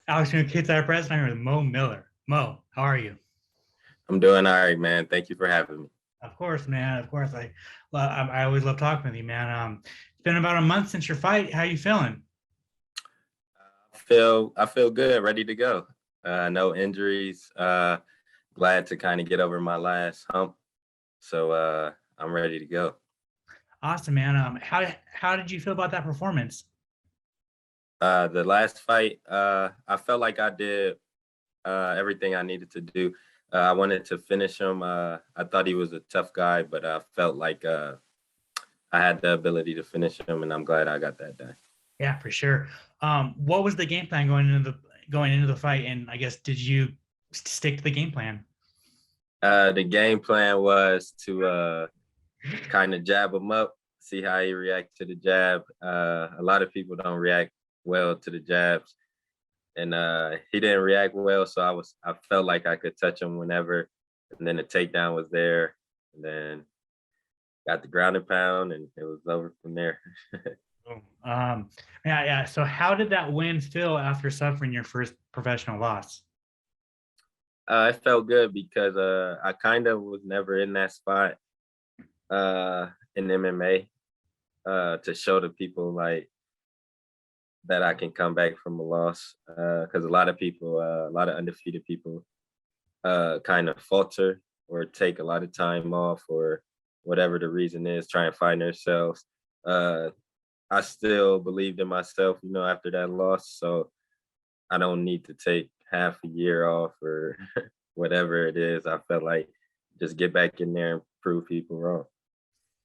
Alex Kidside Press, and I'm here with Mo Miller. Mo, how are you? I'm doing all right, man. Thank you for having me. Of course, man. Of course, I always love talking with you, man. It's been about a month since your fight. How you feeling? I feel good, ready to go. No injuries. Glad to kind of get over my last hump. So I'm ready to go. Awesome, man. How did you feel about that performance? The last fight, I felt like I did everything I needed to do. I wanted to finish him. I thought he was a tough guy, but I felt like I had the ability to finish him, and I'm glad I got that done. Yeah, for sure. What was the game plan going into the fight? And I guess did you stick to the game plan? The game plan was to kind of jab him up, see how he reacts to the jab. A lot of people don't react well to the jabs, and he didn't react well. So I felt like I could touch him whenever, and then the takedown was there, and then got the ground and pound, and it was over from there. Boom. Yeah. So how did that win feel after suffering your first professional loss? It felt good because I kind of was never in that spot in MMA to show the people like that I can come back from a loss because a lot of people, a lot of undefeated people, kind of falter or take a lot of time off or whatever the reason is, try and find themselves. Uh, I still believed in myself, after that loss, so I don't need to take half a year off or whatever it is. I felt like just get back in there and prove people wrong.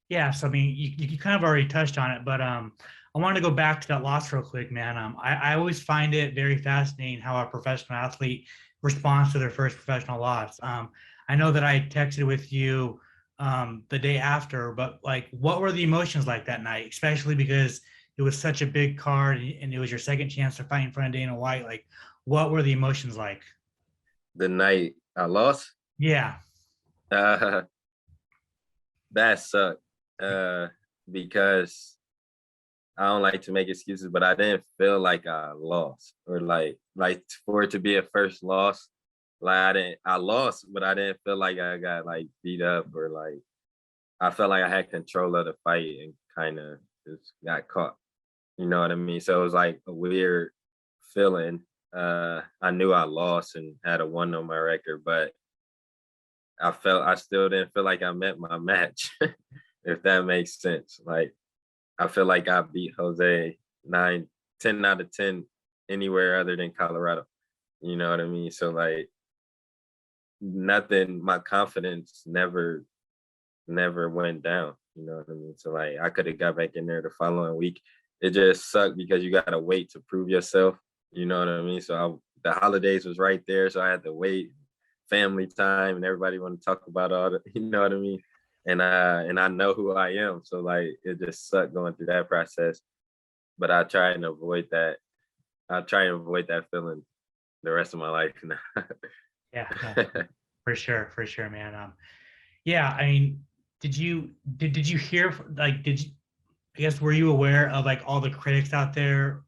Yeah, so I mean, you kind of already touched on it, but I want to go back to that loss real quick, man. I always find it very fascinating how a professional athlete responds to their first professional loss. I know that I texted with you the day after, but like, what were the emotions like that night, especially because it was such a big card and it was your second chance to fight in front of Dana White? Like, what were the emotions like? The night I lost, Yeah, uh, that sucked uh, because I don't like to make excuses, but I didn't feel like I lost or like for it to be a first loss. Like I lost, but I didn't feel like I got like beat up or like I felt like I had control of the fight and kind of just got caught. You know what I mean? So it was like a weird feeling. I knew I lost and had a one on my record, but I still didn't feel like I met my match, if that makes sense. Like I feel like I beat Jose 10 out of 10 anywhere other than Colorado. You know what I mean? So like nothing, my confidence never went down. You know what I mean? So like I could have got back in there the following week. It just sucked because you gotta wait to prove yourself. You know what I mean? So the holidays was right there, so I had to wait, family time, and everybody want to talk about all the, you know what I mean? And I know who I am, so like it just sucked going through that process. But I try and avoid that. I try and avoid that feeling the rest of my life now. yeah, no, for sure, man. Yeah, I mean, did you hear like did you I guess were you aware of like all the critics out there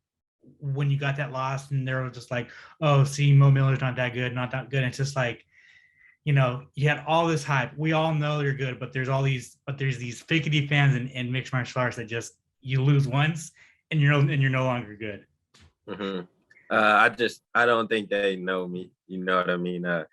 when you got that loss and they were just like, oh, see, Mo Miller's not that good, not that good. And it's just like, you had all this hype. We all know you're good, but there's these fakety fans in mixed martial arts that just you lose once and you're no longer good. hmm I don't think they know me. You know what I mean? Yeah.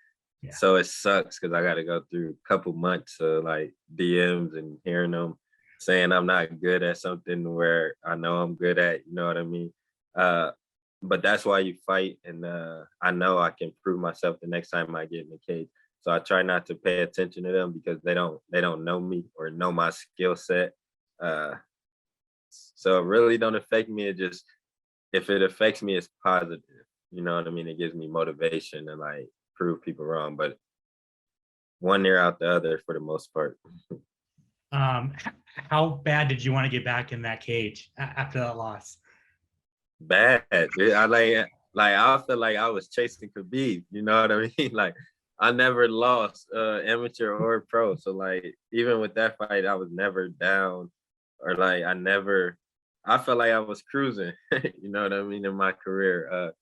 So it sucks because I got to go through a couple months of like DMs and hearing them saying I'm not good at something where I know I'm good at. You know what I mean? Uh, but that's why you fight, and I know I can prove myself the next time I get in the cage. So I try not to pay attention to them because they don't know me or know my skill set. Uh, so it really don't affect me. It just if it affects me, it's positive. You know what I mean? It gives me motivation and like prove people wrong. But one ear out the other for the most part. Um, how bad did you want to get back in that cage after that loss? Bad. I like I feel like I was chasing Khabib. You know what I mean? Like I never lost amateur or pro. So like even with that fight, I was never down or like I felt like I was cruising. You know what I mean in my career.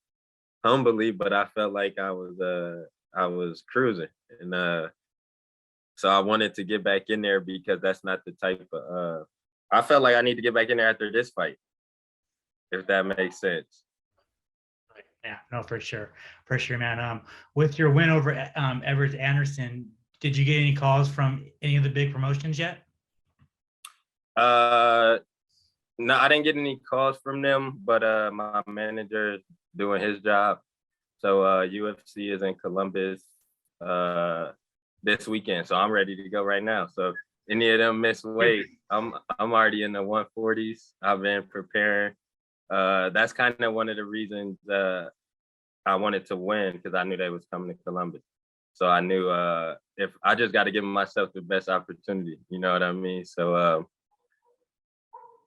humbly, but I felt like I was cruising, and so I wanted to get back in there because that's not the type of I felt like I need to get back in there after this fight, if that makes sense. Yeah, no, for sure, man. With your win over Everett Anderson, did you get any calls from any of the big promotions yet? Uh, no, I didn't get any calls from them, but my manager is doing his job. So UFC is in Columbus uh this weekend, so I'm ready to go right now. So if any of them miss weight, I'm already in the 140s. I've been preparing. That's kind of one of the reasons I wanted to win, because I knew they was coming to Columbus. So I knew if I just got to give myself the best opportunity, you know what I mean? So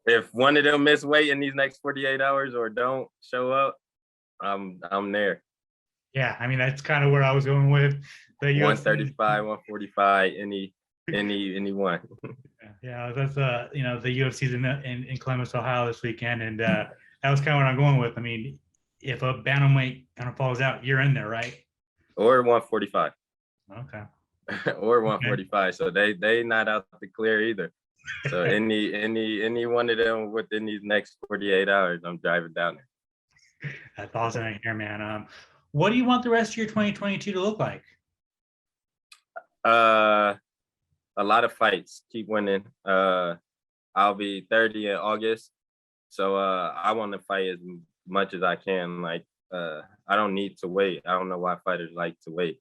if one of them miss weight in these next 48 hours or don't show up, I'm there. Yeah, I mean that's kind of where I was going with the UFC. 135, 145, anyone. Yeah, that's the UFC's in Columbus, Ohio this weekend, and that was kind of what I'm going with. I mean, if a bantamweight kind of falls out, you're in there, right? Or 145. Okay. Or Okay. 145. So they not out to clear either. So any one of them within these next 48 hours, I'm driving down That's awesome right here, man. What do you want the rest of your 2022 to look like? there. A lot of fights, keep winning. I'll be 30 in August. So I want to fight as much as I can. Like I don't need to wait. I don't know why fighters like to wait.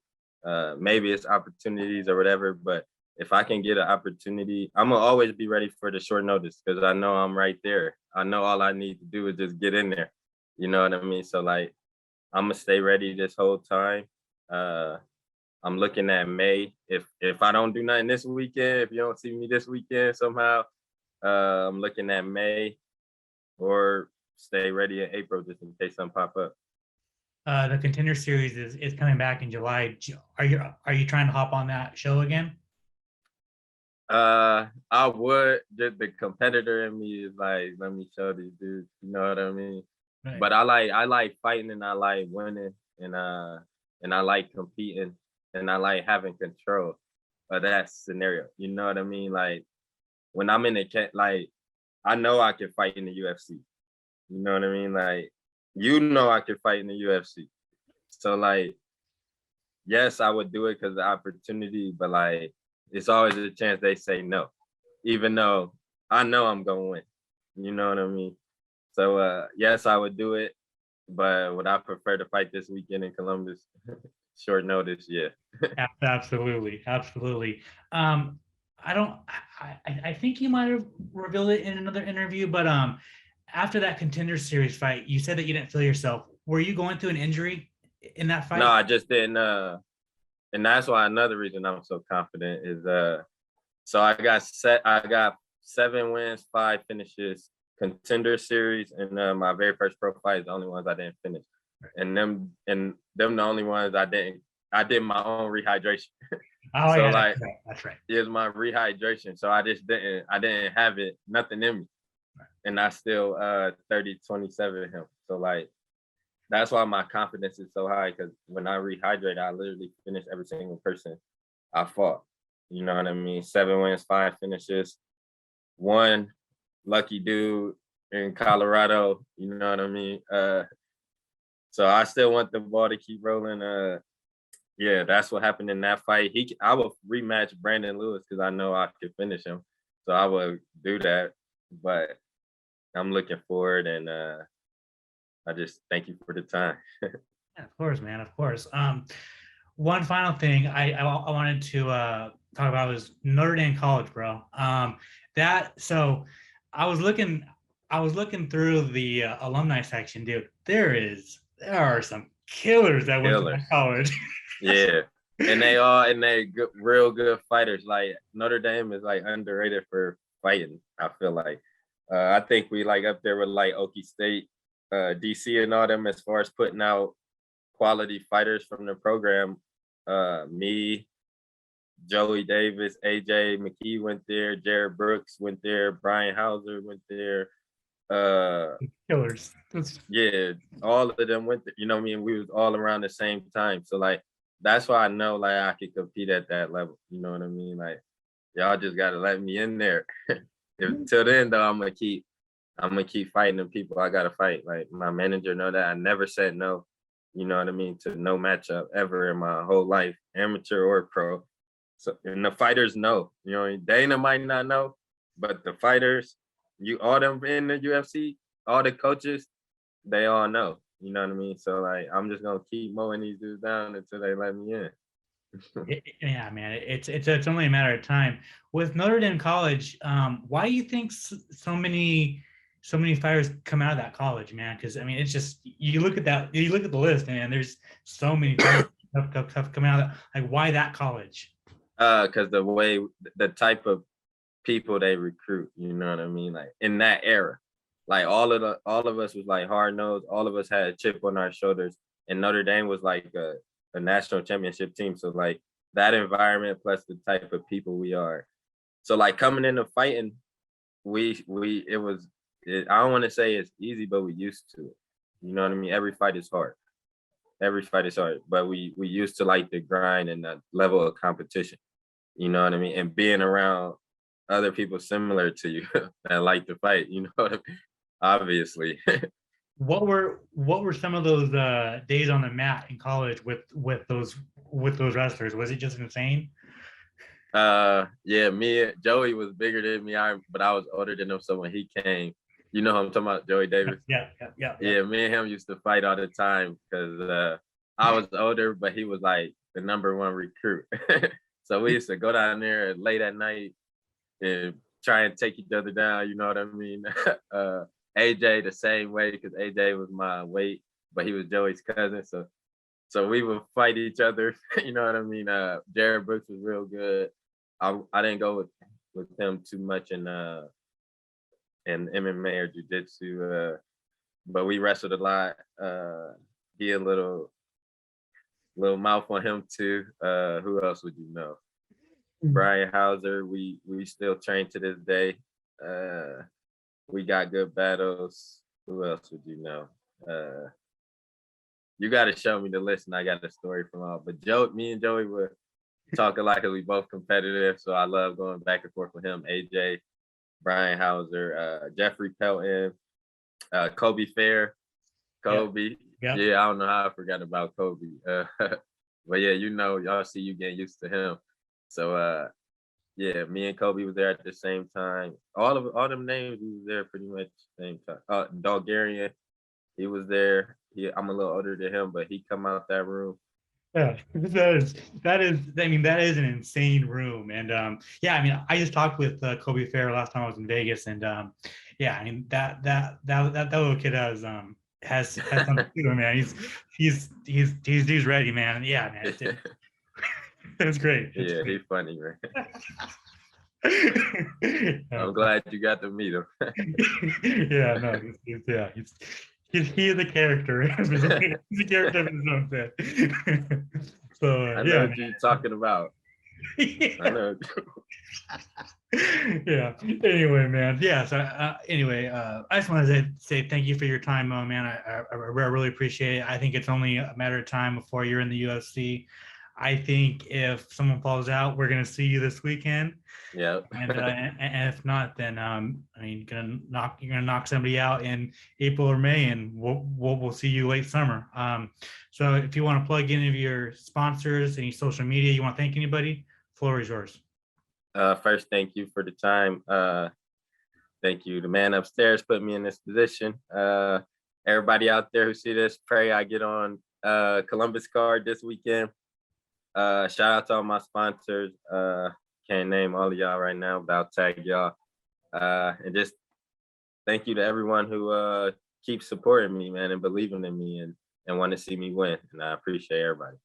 Maybe it's opportunities or whatever, but if I can get an opportunity, I'm gonna always be ready for the short notice because I know I'm right there. I know all I need to do is just get in there. You know what I mean? So like I'm gonna stay ready this whole time. Uh I'm looking at May. If I don't do nothing this weekend, if you don't see me this weekend somehow, I'm looking at May or stay ready in April just in case something pop up. The Contender Series is coming back in July. Are you trying to hop on that show again? I would. Just the competitor in me is like, let me show these dudes. You know what I mean? Right. But I like fighting and I like winning and I like competing and I like having control of that scenario. You know what I mean? Like when I'm in the like I know I can fight in the UFC. You know what I mean? Like I can fight in the UFC. So like yes, I would do it because of the opportunity, but like it's always a chance they say no, even though I know I'm gonna win. You know what I mean? So yes, I would do it, but would I prefer to fight this weekend in Columbus? Short notice, yeah. Absolutely, absolutely. Um, I don't. I think you might have revealed it in another interview, but after that Contender Series fight, you said that you didn't feel yourself. Were you going through an injury in that No, fight? I just didn't and that's why another reason I'm so confident is so I got 7 wins, 5 finishes, Contender Series, and my very first pro fight is the only ones I didn't finish. And them the only ones I did my own rehydration. Oh So yeah, that's like right. That's right. is my rehydration. So I didn't have it, nothing in me. And I still 30-27 him. So like that's why my confidence is so high because when I rehydrate, I literally finish every single person I fought. You know what I mean? 7 wins, 5 finishes, one lucky dude in Colorado. You know what I mean? So I still want the ball to keep rolling. Yeah, that's what happened in that fight. I will rematch Brandon Lewis because I know I could finish him. So I will do that. But I'm looking forward and I just thank you for the time. Yeah, of course, man. Of course. One final thing I wanted to talk about was Notre Dame College, bro. That so I was looking through the alumni section, dude. There are some killers that went to that Killers. college. Yeah. And they good, real good fighters. Like Notre Dame is like underrated for fighting. I feel like I think we like up there with like Okie State, DC, and all them as far as putting out quality fighters from the program. Me, Joey Davis, AJ McKee went there, Jared Brooks went there, Brian Hauser went there. Killers. Yeah, all of them went, you know what I mean? We was all around the same time. So like that's why I know like I could compete at that level. You know what I mean? Like y'all just gotta let me in there. Till then though, I'm gonna keep fighting the people I gotta fight. Like my manager know that I never said no, you know what I mean, to no matchup ever in my whole life, amateur or pro. So and the fighters know, you know, Dana might not know, but the fighters, you all them in the UFC, all the coaches, they all know. You know what I mean? So like I'm just gonna keep mowing these dudes down until they let me in. Yeah, man, it's only a matter of time. With Notre Dame College, why do you think so many fighters come out of that college, man? Because I mean, it's just you look at that, you look at the list, man. There's so many fighters have come out of that. Like, why that college? Cause the type of people they recruit, you know what I mean? Like in that era. Like all of us was like hard nosed, all of us had a chip on our shoulders. And Notre Dame was like a national championship team. So like that environment plus the type of people we are. So like coming into fighting, we it was I don't want to say it's easy, but we used to it. You know what I mean? Every fight is hard. Every fight is hard. But we used to like the grind and the level of competition. You know what I mean? And being around other people similar to you that like to fight, you know what I mean? Obviously. What were some of those days on the mat in college with those wrestlers? Was it just insane? Yeah, Joey was bigger than me, but I was older than him. So when he came, you know who I'm talking about, Joey Davis. Yeah. Yeah, me and him used to fight all the time because I was older, but he was like the number one recruit. So we used to go down there late at night and try and take each other down. You know what I mean? AJ the same way because AJ was my weight, but he was Joey's cousin. So we would fight each other. You know what I mean? Jared Brooks was real good. I didn't go with him too much in MMA or jiu-jitsu, but we wrestled a lot. He a little mouth on him too. Who else would you know? Brian Hauser, we still train to this day. We got good battles. Who else would you know? You got to show me the list, and I got a story from all. But me and Joey would talk a lot because we both competitive, so I love going back and forth with him. AJ, Brian Hauser, Jeffrey Pelton, Kobe Fair, Kobe. Yeah, I don't know how I forgot about Kobe. But yeah, you know, y'all see you getting used to him. So yeah, me and Kobe was there at the same time. All them names, we was there pretty much the same time. Bulgarian, he was there. I'm a little older than him, but he come out that room. Yeah, I mean, that is an insane room. And yeah, I mean, I just talked with Kobe Fair last time I was in Vegas, and yeah, I mean that little kid has something to him, man. He's ready, man. Yeah, man. It's great. Yeah, he's funny, man. Yeah. I'm glad you got to meet him. Yeah, no, he is a character. He's a character of his own set. So I know what you're talking about. yeah. I know. Yeah. Anyway, man. Yeah. So anyway, I just wanted to say thank you for your time, man. I really appreciate it. I think it's only a matter of time before you're in the UFC. I think if someone falls out, we're gonna see you this weekend. Yeah. And if not, then I mean, you're gonna knock somebody out in April or May, and we'll see you late summer. So if you want to plug any of your sponsors, any social media, you want to thank anybody, floor is yours. First, thank you for the time. Thank you. The man upstairs put me in this position. Everybody out there who see this, pray I get on Columbus card this weekend. Shout out to all my sponsors. Can't name all of y'all right now, but I'll tag y'all. And just thank you to everyone who keeps supporting me, man, and believing in me and want to see me win. And I appreciate everybody.